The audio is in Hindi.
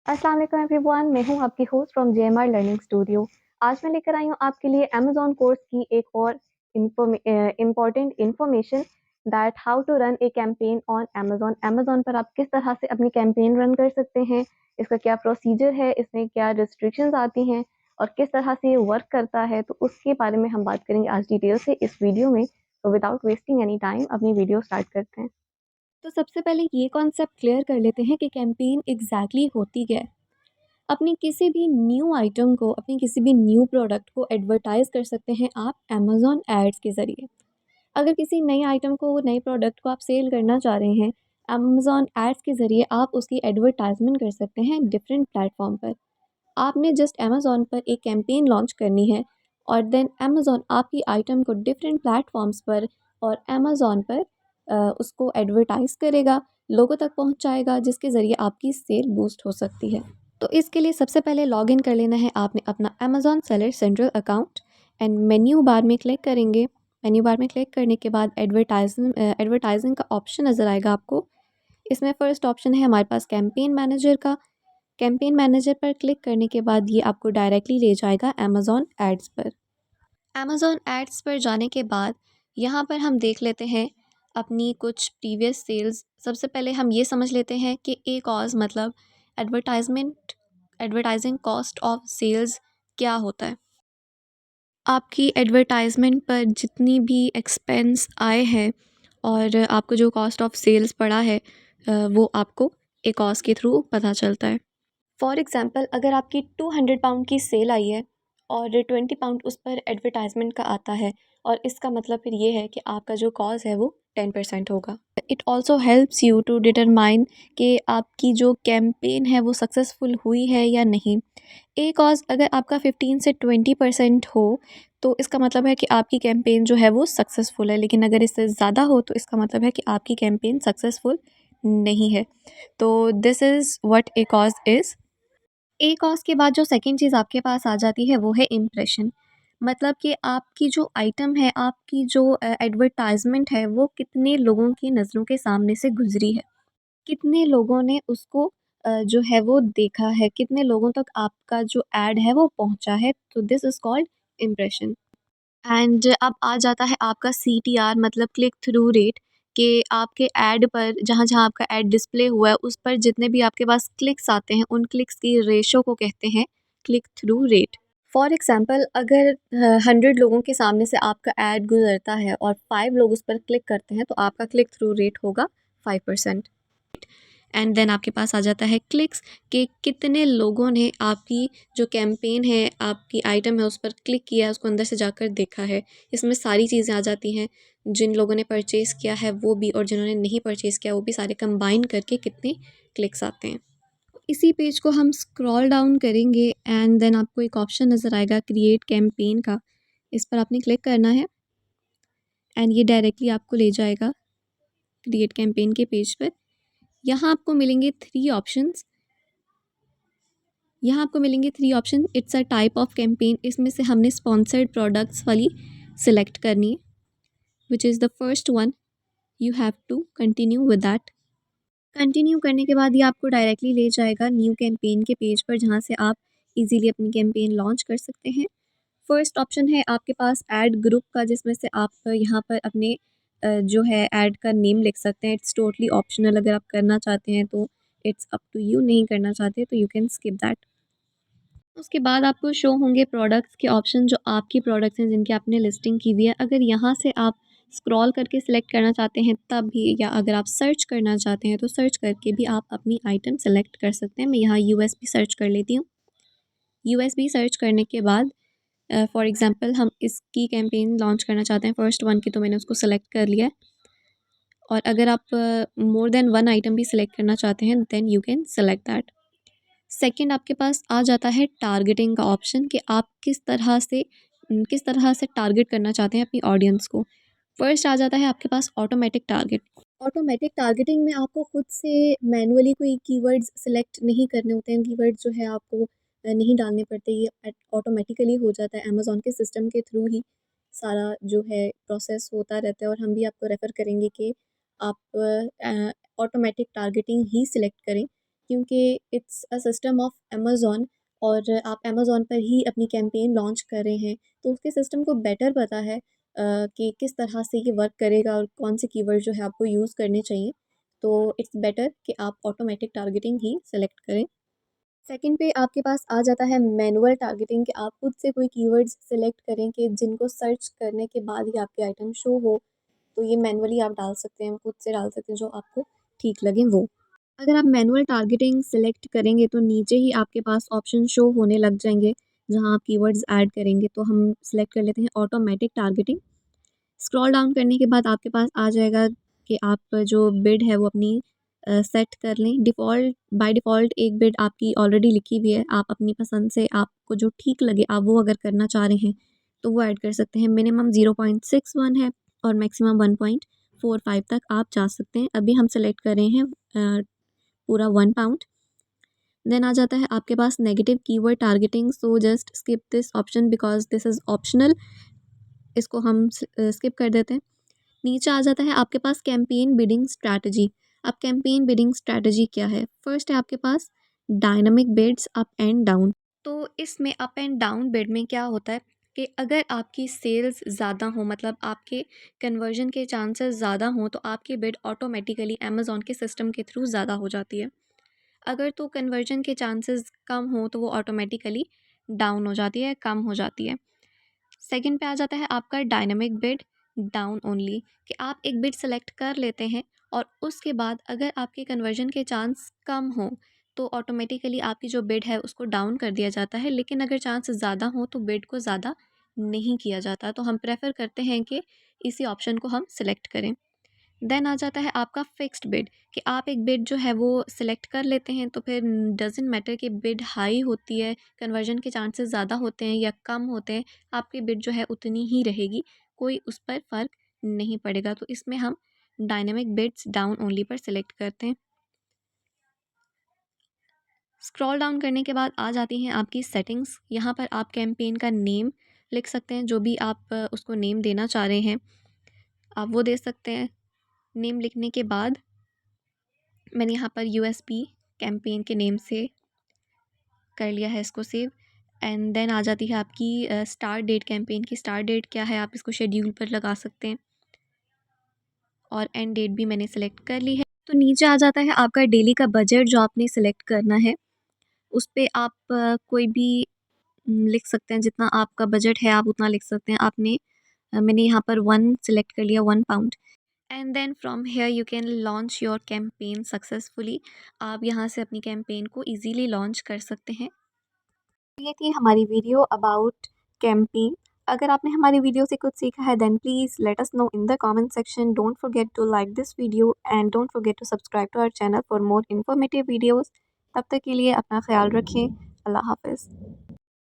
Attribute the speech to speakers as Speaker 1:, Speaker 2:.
Speaker 1: अस्सलाम वालेकुम एवरीवन, मैं हूँ आपकी होस्ट फ्रॉम जेएमआर लर्निंग स्टूडियो। आज मैं लेकर आई हूँ आपके लिए अमेज़न कोर्स की एक और important information that how to run a campaign on Amazon. Amazon पर आप किस तरह से अपनी कैंपेन रन कर सकते हैं, इसका क्या प्रोसीजर है, इसमें क्या रिस्ट्रिक्शंस आती हैं और किस तरह से ये वर्क करता है, तो उसके बारे में हम बात करेंगे आज डिटेल से इस वीडियो में। तो विदाउट वेस्टिंग एनी टाइम अपनी वीडियो स्टार्ट करते हैं। तो सबसे पहले ये कॉन्सेप्ट क्लियर कर लेते हैं कि कैंपेन एग्जैक्टली होती क्या है। अपनी किसी भी न्यू आइटम को, अपनी किसी भी न्यू प्रोडक्ट को एडवर्टाइज़ कर सकते हैं आप अमेज़न एड्स के ज़रिए। अगर किसी नई आइटम को, नए प्रोडक्ट को आप सेल करना चाह रहे हैं, अमेज़न एड्स के ज़रिए आप उसकी एडवर्टाइज़मेंट कर सकते हैं डिफरेंट प्लेटफ़ॉर्म पर। आपने जस्ट अमेज़न पर एक कैंपेन लॉन्च करनी है और देन अमेज़न आपकी आइटम को डिफरेंट प्लेटफ़ॉर्म्स पर और अमेज़न पर उसको एडवर्टाइज़ करेगा, लोगों तक पहुँचाएगा, जिसके ज़रिए आपकी सेल बूस्ट हो सकती है। तो इसके लिए सबसे पहले लॉगिन कर लेना है आपने अपना Amazon seller central account and menu bar में क्लिक करेंगे। मेन्यू बार में क्लिक करने के बाद एडवर्टाइजिंग का ऑप्शन नज़र आएगा आपको। इसमें फ़र्स्ट ऑप्शन है हमारे पास कैंपेन मैनेजर का। कैंपेन मैनेजर पर क्लिक करने के बाद ये आपको डायरेक्टली ले जाएगा अमेज़न एड्स पर। अमेज़न एड्स पर जाने के बाद यहाँ पर हम देख लेते हैं अपनी कुछ प्रीवियस सेल्स। सबसे पहले हम ये समझ लेते हैं कि ए कॉज मतलब एडवर्टाइजिंग कॉस्ट ऑफ सेल्स क्या होता है। आपकी एडवर्टाइजमेंट पर जितनी भी एक्सपेंस आए हैं और आपको जो कॉस्ट ऑफ सेल्स पड़ा है वो आपको ए कॉज के थ्रू पता चलता है। फॉर एग्ज़ाम्पल, अगर आपकी 200 पाउंड की सेल आई है और 20 पाउंड उस पर एडवर्टाइजमेंट का आता है, और इसका मतलब फिर ये है कि आपका जो कॉज है वो 10% होगा। It also helps you to determine कि आपकी जो कैंपेन है वो सक्सेसफुल हुई है या नहीं। ए कॉज अगर आपका 15 से 20% हो तो इसका मतलब है कि आपकी कैंपेन जो है वो सक्सेसफुल है, लेकिन अगर इससे ज़्यादा हो तो इसका मतलब है कि आपकी कैंपेन सक्सेसफुल नहीं है। तो this is what A cause is. A cost के बाद जो सेकंड चीज़ आपके पास आ जाती है वो है इम्प्रेशन। मतलब कि आपकी जो आइटम है, आपकी जो एडवर्टाइजमेंट है वो कितने लोगों की नज़रों के सामने से गुजरी है, कितने लोगों ने उसको जो है वो देखा है, कितने लोगों तक आपका जो एड है वो पहुंचा है। तो this is called impression. And अब आ जाता है आपका CTR मतलब क्लिक थ्रू रेट, कि आपके ऐड पर जहाँ-जहाँ आपका ऐड डिस्प्ले हुआ है उस पर जितने भी आपके पास क्लिक्स आते हैं उन क्लिक्स की रेशो को कहते हैं click through rate. For example, अगर 100 लोगों के सामने से आपका ऐड गुज़रता है और 5 लोग उस पर क्लिक करते हैं तो आपका क्लिक थ्रू रेट होगा 5%। एंड देन आपके पास आ जाता है क्लिक्स, कि कितने लोगों ने आपकी जो कैंपेन है, आपकी आइटम है उस पर क्लिक किया है, उसको अंदर से जाकर देखा है। इसमें सारी चीज़ें आ जाती हैं, जिन लोगों ने परचेज़ किया है वो भी और जिन्होंने नहीं परचेज़ किया वो भी, सारे कंबाइन करके कितने क्लिक्स आते हैं। इसी पेज को हम स्क्रॉल डाउन करेंगे एंड देन आपको एक ऑप्शन नज़र आएगा क्रिएट कैंपेन का। इस पर आपने क्लिक करना है एंड ये डायरेक्टली आपको ले जाएगा क्रिएट कैंपेन के पेज पर। यहाँ आपको मिलेंगे 3 ऑप्शंस। यहाँ आपको मिलेंगे 3 option. It's a type of campaign. इसमें से हमने स्पॉन्सर्ड प्रोडक्ट्स वाली सिलेक्ट करनी है, which is the first one. You have to continue with that. Continue करने के बाद ये आपको डायरेक्टली ले जाएगा न्यू कैंपेन के पेज पर, जहाँ से आप इजीली अपनी कैंपेन लॉन्च कर सकते हैं। फर्स्ट ऑप्शन है आपके पास ऐड ग्रुप का, जिसमें से आप यहाँ पर अपने जो है ऐड का नेम लिख सकते हैं। इट्स टोटली ऑप्शनल, अगर आप करना चाहते हैं तो इट्स अप टू यू, नहीं करना चाहते तो यू कैन स्किप दैट। उसके बाद आपको शो होंगे प्रोडक्ट्स के ऑप्शन, जो आपकी प्रोडक्ट्स हैं जिनकी आपने लिस्टिंग की हुई है। अगर यहाँ से आप स्क्रॉल करके सिलेक्ट करना चाहते हैं तब भी, या अगर आप सर्च करना चाहते हैं तो सर्च करके भी आप अपनी आइटम सेलेक्ट कर सकते हैं। मैं यहाँ USB सर्च कर लेती हूँ। USB सर्च करने के बाद फॉर एग्ज़ाम्पल हम इसकी कैंपेन लॉन्च करना चाहते हैं फर्स्ट वन की, तो मैंने उसको सेलेक्ट कर लिया है। और अगर आप मोर देन वन आइटम भी सिलेक्ट करना चाहते हैं then you can select that. Second आपके पास आ जाता है टारगेटिंग का ऑप्शन, कि आप किस तरह से टारगेट करना चाहते हैं अपनी ऑडियंस को। फर्स्ट आ जाता है आपके पास ऑटोमेटिक टारगेट। ऑटोमेटिक टारगेटिंग में आपको खुद से मैनुअली कोई कीवर्ड्स सिलेक्ट नहीं करने होते हैं। कीवर्ड्स जो है आपको नहीं डालने पड़ते, ये ऑटोमेटिकली हो जाता है। अमेज़न के सिस्टम के थ्रू ही सारा जो है प्रोसेस होता रहता है, और हम भी आपको रेफ़र करेंगे कि आप ऑटोमेटिक टारगेटिंग ही सिलेक्ट करें, क्योंकि it's a system of Amazon और आप अमेज़न पर ही अपनी कैंपेन लॉन्च कर रहे हैं, तो उसके सिस्टम को बेटर पता है कि किस तरह से ये वर्क करेगा और कौन से कीवर्ड जो है आपको यूज़ करने चाहिए। तो इट्स बेटर कि आप ऑटोमेटिक टारगेटिंग ही सेलेक्ट करें। सेकंड पे आपके पास आ जाता है मैनुअल टारगेटिंग कि आप खुद से कोई कीवर्ड्स सेलेक्ट करें कि जिनको सर्च करने के बाद ही आपके आइटम शो हो। तो ये मैनुअली आप डाल सकते हैं, खुद से डाल सकते हैं जो आपको ठीक लगे वो। अगर आप मैनुअल टारगेटिंग सेलेक्ट करेंगे तो नीचे ही आपके पास ऑप्शन शो होने लग जाएंगे जहां आप कीवर्ड्स ऐड करेंगे। तो हम सेलेक्ट कर लेते हैं ऑटोमेटिक टारगेटिंग। स्क्रॉल डाउन करने के बाद आपके पास आ जाएगा कि आप जो बिड है वो अपनी सेट कर लें। डिफ़ॉल्ट बाय डिफ़ॉल्ट एक बिड आपकी ऑलरेडी लिखी हुई है, आप अपनी पसंद से आपको जो ठीक लगे आप वो अगर करना चाह रहे हैं तो वो ऐड कर सकते हैं। मिनिमम 0.61 है और मैक्सिमम 1.45 तक आप जा सकते हैं। अभी हम सेलेक्ट कर रहे हैं पूरा 1 पाउंड। देन आ जाता है आपके पास negative keyword targeting. So just skip this option because this is optional. इसको हम स्किप कर देते हैं। नीचे आ जाता है आपके पास कैंपेन बिडिंग स्ट्रैटेजी। अब कैंपेन बिडिंग स्ट्रैटेजी क्या है? फर्स्ट है आपके पास dynamic bids up and down. तो इसमें अप एंड डाउन बिड में क्या होता है कि अगर आपकी सेल्स ज़्यादा हो, मतलब आपके कन्वर्जन के चांसेस ज़्यादा हों, तो आपकी बिड ऑटोमेटिकली अमेज़ॉन के सिस्टम के थ्रू ज़्यादा हो जाती है। अगर तो कन्वर्जन के चांसेस कम हो तो वो ऑटोमेटिकली डाउन हो जाती है, कम हो जाती है। सेकंड पे आ जाता है आपका डायनामिक बिड डाउन ओनली, कि आप एक बिड सेलेक्ट कर लेते हैं और उसके बाद अगर आपके कन्वर्जन के चांस कम हो तो ऑटोमेटिकली आपकी जो बिड है उसको डाउन कर दिया जाता है। लेकिन अगर चांस ज़्यादा हो तो बिड को ज़्यादा नहीं किया जाता। तो हम प्रेफर करते हैं कि इसी ऑप्शन को हम सिलेक्ट करें। देन आ जाता है आपका फिक्स्ड बिड, कि आप एक बिड जो है वो सिलेक्ट कर लेते हैं तो फिर डजेंट मैटर कि बिड हाई होती है, कन्वर्जन के चांसेस ज़्यादा होते हैं या कम होते हैं, आपकी बिड जो है उतनी ही रहेगी, कोई उस पर फ़र्क नहीं पड़ेगा। तो इसमें हम डायनेमिक बिड्स डाउन ओनली पर सिलेक्ट करते हैं। स्क्रॉल डाउन करने के बाद आ जाती हैं आपकी सेटिंग्स। यहाँ पर आप कैंपेन का नेम लिख सकते हैं, जो भी आप उसको नेम देना चाह रहे हैं आप वो दे सकते हैं। नेम लिखने के बाद मैंने यहाँ पर यूएसपी कैंपेन के नेम से कर लिया है इसको सेव। एंड देन आ जाती है आपकी स्टार्ट डेट। कैंपेन की स्टार्ट डेट क्या है आप इसको शेड्यूल पर लगा सकते हैं और एंड डेट भी मैंने सेलेक्ट कर ली है। तो नीचे आ जाता है आपका डेली का बजट जो आपने सेलेक्ट करना है। उस पे आप कोई भी लिख सकते हैं, जितना आपका बजट है आप उतना लिख सकते हैं। आपने मैंने यहाँ पर 1 सेलेक्ट कर लिया, 1 pound. And then from here you can launch your campaign successfully. आप यहाँ से अपनी कैंपेन को इजीली लॉन्च कर सकते हैं। ये थी हमारी वीडियो अबाउट कैंपेन। अगर आपने हमारी वीडियो से कुछ सीखा है then please let us know in the comment section. Don't forget to like this video and don't forget to subscribe to our channel for more informative videos. तब तक के लिए अपना ख्याल रखें। अल्लाह हाफ़िज़।